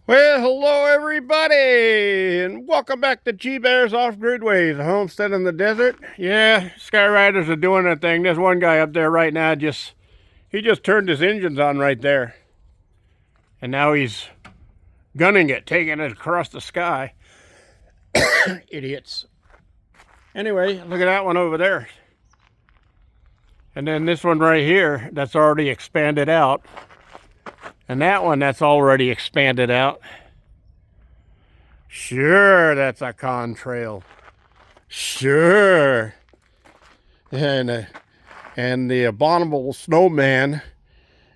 Well, hello everybody, and welcome back to G Bears Off Gridways, a homestead in the desert. Yeah, Skyriders are doing their thing. There's one guy up there right now. He just turned his engines on right there, and now he's gunning it, taking it across the sky. Idiots. Anyway, look at that one over there, and then this one right here that's already expanded out, and that one that's already expanded out. Sure, that's a contrail. Sure. And the abominable snowman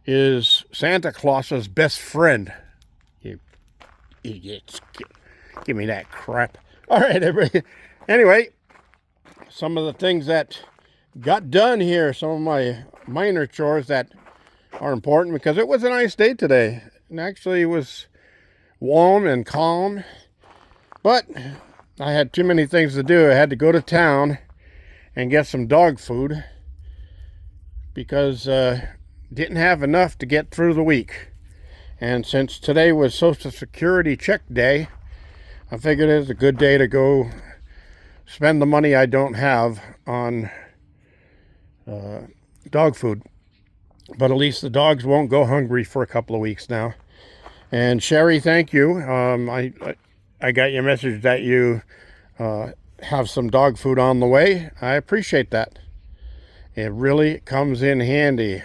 is Santa Claus's best friend. You idiots. Give me that crap. All right, everybody. Anyway, some of the things that got done here, some of my minor chores that are important because it was a nice day today. And actually, it was warm and calm. But I had too many things to do. I had to go to town and get some dog food because didn't have enough to get through the week. And since today was Social Security check day, I figured it was a good day to go spend the money I don't have on dog food. But at least the dogs won't go hungry for a couple of weeks now. And Sherry, thank you. I got your message that you have some dog food on the way. I appreciate that. It really comes in handy.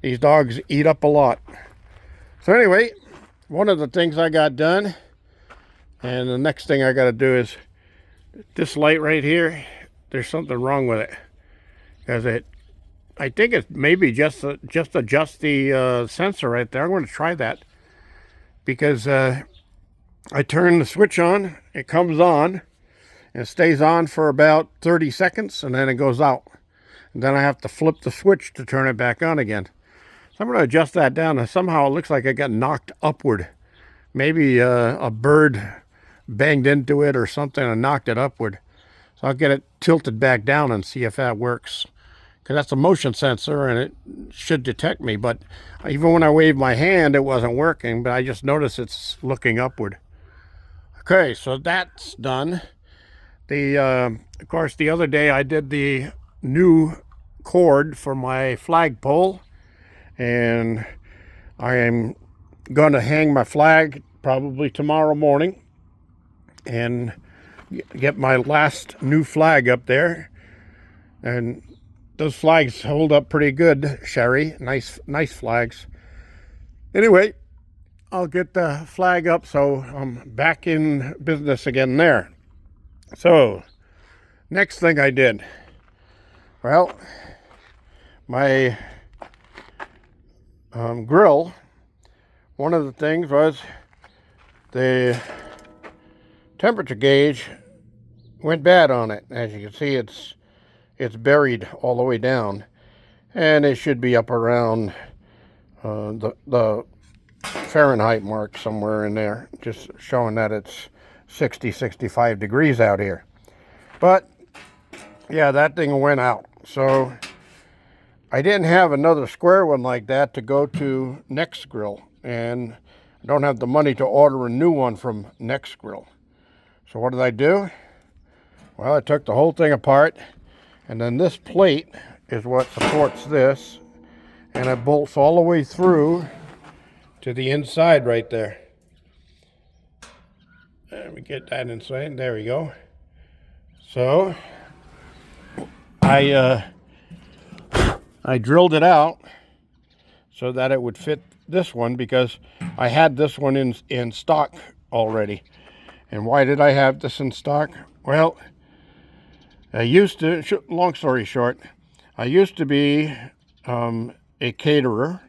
These dogs eat up a lot. So anyway, one of the things I got done, and the next thing I got to do is this light right here. There's something wrong with it because I think it's maybe just adjust the sensor right there. I'm going to try that because I turn the switch on, it comes on, and it stays on for about 30 seconds, and then it goes out. And then I have to flip the switch to turn it back on again. So I'm going to adjust that down, and somehow it looks like it got knocked upward. Maybe a bird banged into it or something and knocked it upward. So I'll get it tilted back down and see if that works. Because that's a motion sensor, and it should detect me. But even when I waved my hand, it wasn't working, but I just noticed it's looking upward. Okay, so that's done. Of course, the other day I did the new cord for my flagpole, and I am going to hang my flag probably tomorrow morning and get my last new flag up there. And those flags hold up pretty good, Sherry. Nice flags. Anyway, I'll get the flag up so I'm back in business again there. So, next thing I did. Well, my grill, one of the things was the temperature gauge went bad on it. As you can see, it's buried all the way down. And it should be up around the Fahrenheit mark somewhere in there, just showing that it's 65 degrees out here. But yeah, that thing went out. So I didn't have another square one like that to go to Next Grill, and I don't have the money to order a new one from Next Grill. So what did I do? Well, I took the whole thing apart, and then this plate is what supports this, and it bolts all the way through to the inside right there. Let me get that inside. There we go. So I drilled it out so that it would fit this one because I had this one in stock already. And why did I have this in stock? Well, long story short, I used to be a caterer,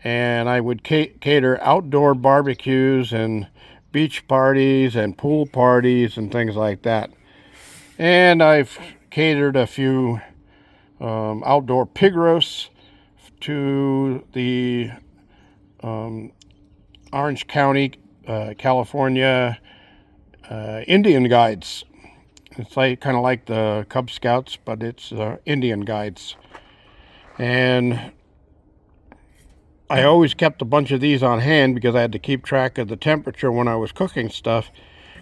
and I would cater outdoor barbecues and beach parties and pool parties and things like that. And I've catered a few outdoor pig roasts to the Orange County, California Indian guides. It's kind of like the Cub Scouts, but it's Indian guides. And I always kept a bunch of these on hand because I had to keep track of the temperature when I was cooking stuff,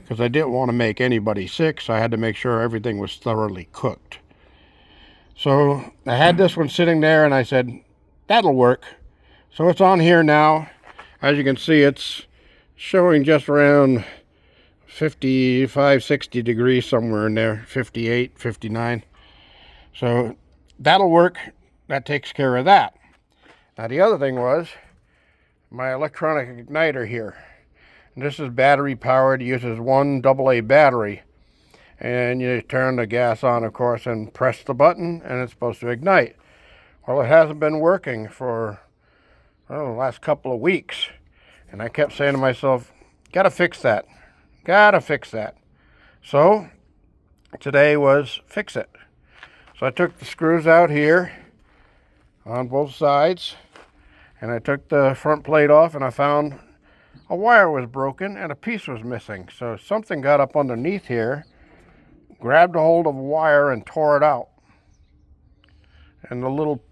because I didn't want to make anybody sick, so I had to make sure everything was thoroughly cooked. So I had this one sitting there, and I said, that'll work. So it's on here now. As you can see, it's showing just around 55, 60 degrees, somewhere in there, 58, 59. So that'll work. That takes care of that. Now the other thing was my electronic igniter here. And this is battery powered. It uses one AA battery. And you turn the gas on, of course, and press the button, and it's supposed to ignite. Well, it hasn't been working for the last couple of weeks. And I kept saying to myself, gotta fix that. Gotta fix that. So today was fix it. So I took the screws out here on both sides, and I took the front plate off, and I found a wire was broken and a piece was missing. So something got up underneath here, grabbed a hold of a wire and tore it out. And the little,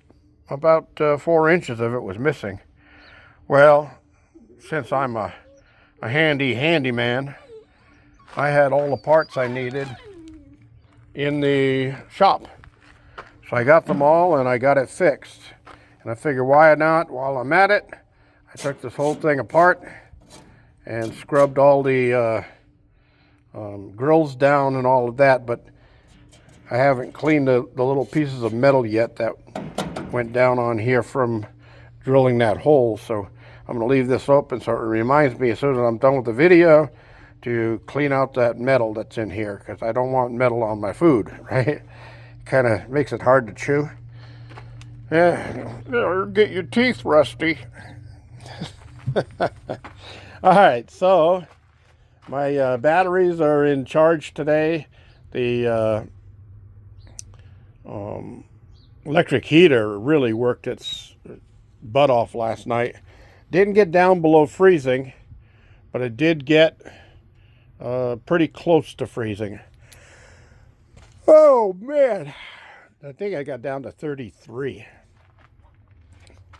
about 4 inches of it was missing. Well, since I'm a handyman, I had all the parts I needed in the shop. So I got them all and I got it fixed. And I figured, why not? While I'm at it, I took this whole thing apart and scrubbed all the grills down and all of that, but I haven't cleaned the little pieces of metal yet that went down on here from drilling that hole. So I'm going to leave this open so it reminds me as soon as I'm done with the video to clean out that metal that's in here, because I don't want metal on my food, right? It kind of makes it hard to chew. Yeah, get your teeth rusty. All right, so my batteries are in charge today. The electric heater really worked its butt off last night. Didn't get down below freezing, but it did get pretty close to freezing. Oh man, I think I got down to 33.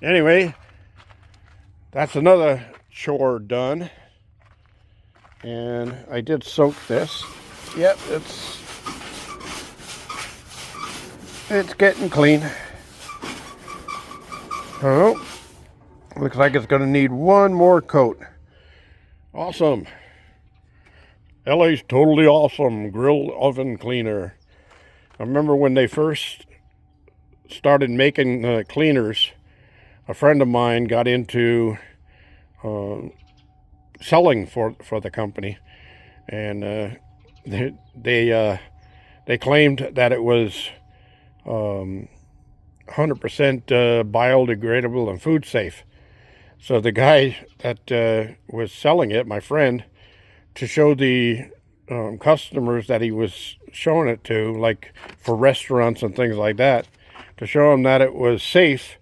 Anyway, that's another chore done. And I did soak this. Yep, it's getting clean. Oh, looks like it's going to need one more coat. Awesome. LA's totally awesome grill oven cleaner. I remember when they first started making cleaners, a friend of mine got into selling for the company, and they claimed that it was 100% biodegradable and food safe. So the guy that was selling it, my friend, to show the customers that he was showing it to, like for restaurants and things like that, to show them that it was safe,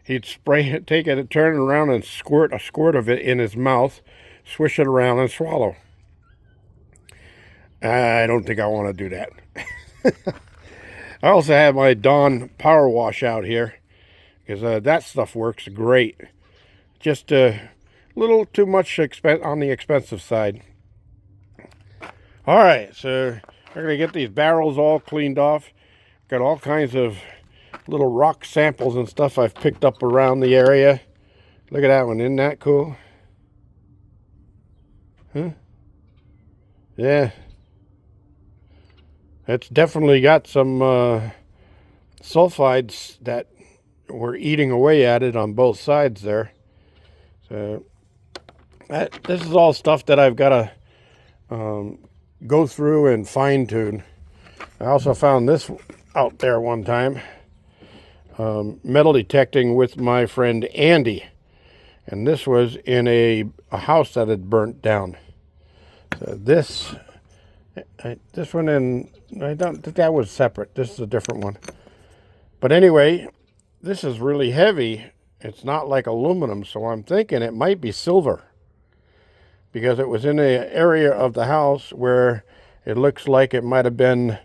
he'd spray it, take it, turn it around and squirt a squirt of it in his mouth, swish it around and swallow. I don't think I want to do that. I also have my Dawn power wash out here, because that stuff works great. Just a little too much on the expensive side. All right, so we're going to get these barrels all cleaned off. Got all kinds of little rock samples and stuff I've picked up around the area. Look at that one. Isn't that cool? Huh? Yeah. It's definitely got some sulfides that were eating away at it on both sides there. So this is all stuff that I've got to go through and fine tune. I also found this out there one time, metal detecting with my friend Andy, and this was in a house that had burnt down. So this one, I don't think that was separate. This is a different one. But anyway, this is really heavy. It's not like aluminum, so I'm thinking it might be silver, because it was in an area of the house where it looks like it might have been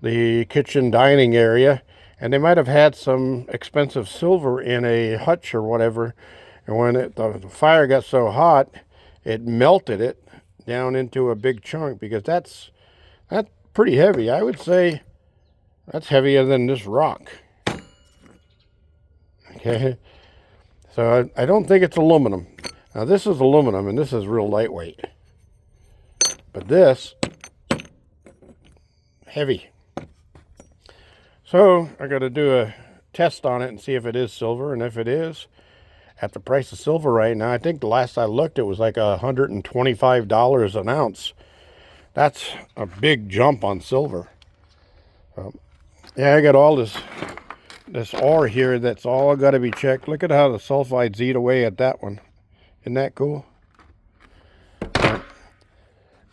the kitchen dining area, and they might have had some expensive silver in a hutch or whatever And when the fire got so hot, it melted it down into a big chunk, because that's pretty heavy. I would say that's heavier than this rock. Okay, so I don't think it's aluminum. Now this is aluminum, and this is real lightweight. But this, heavy. So I got to do a test on it and see if it is silver. And if it is, at the price of silver right now, I think the last I looked, it was like $125 an ounce. That's a big jump on silver. Yeah, I got all this ore here that's all got to be checked. Look at how the sulfides eat away at that one. Isn't that cool?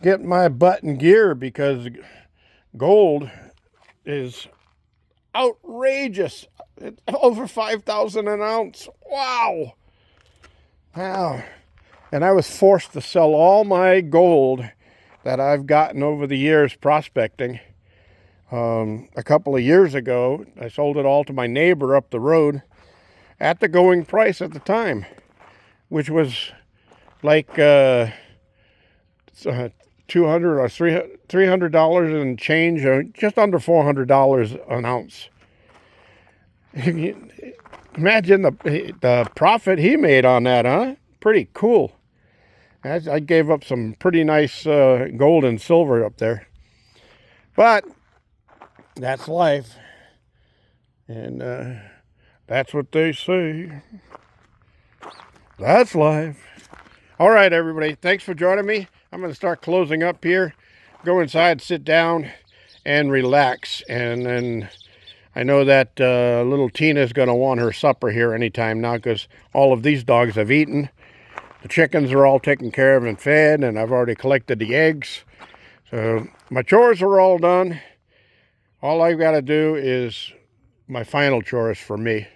Get my butt in gear, because gold is outrageous. It's over 5,000 an ounce. Wow. Wow. And I was forced to sell all my gold that I've gotten over the years prospecting. A couple of years ago, I sold it all to my neighbor up the road at the going price at the time, which was like $200 or $300 and change, or just under $400 an ounce. Imagine the profit he made on that, huh? Pretty cool. I gave up some pretty nice gold and silver up there. But that's life. And that's what they say. That's life. All right, everybody. Thanks for joining me. I'm going to start closing up here. Go inside, sit down, and relax. And then I know that little Tina's going to want her supper here anytime now, because all of these dogs have eaten. The chickens are all taken care of and fed, and I've already collected the eggs. So my chores are all done. All I've got to do is my final chores for me.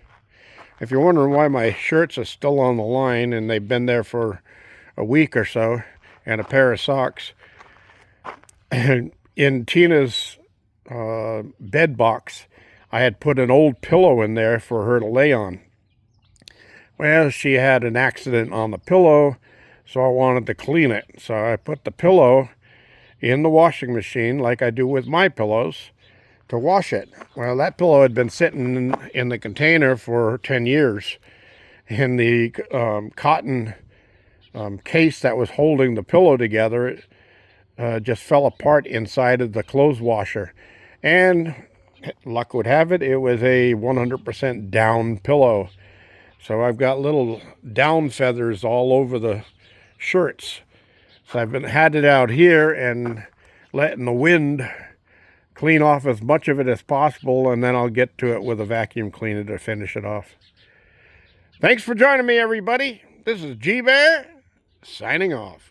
If you're wondering why my shirts are still on the line, and they've been there for a week or so, and a pair of socks, in Tina's bed box, I had put an old pillow in there for her to lay on. Well, she had an accident on the pillow, so I wanted to clean it. So I put the pillow in the washing machine, like I do with my pillows, to wash it. Well, that pillow had been sitting in the container for 10 years. And the cotton case that was holding the pillow together just fell apart inside of the clothes washer. And luck would have it, it was a 100% down pillow. So I've got little down feathers all over the shirts. So I've had it out here and letting the wind clean off as much of it as possible, and then I'll get to it with a vacuum cleaner to finish it off. Thanks for joining me, everybody. This is G-Bear, signing off.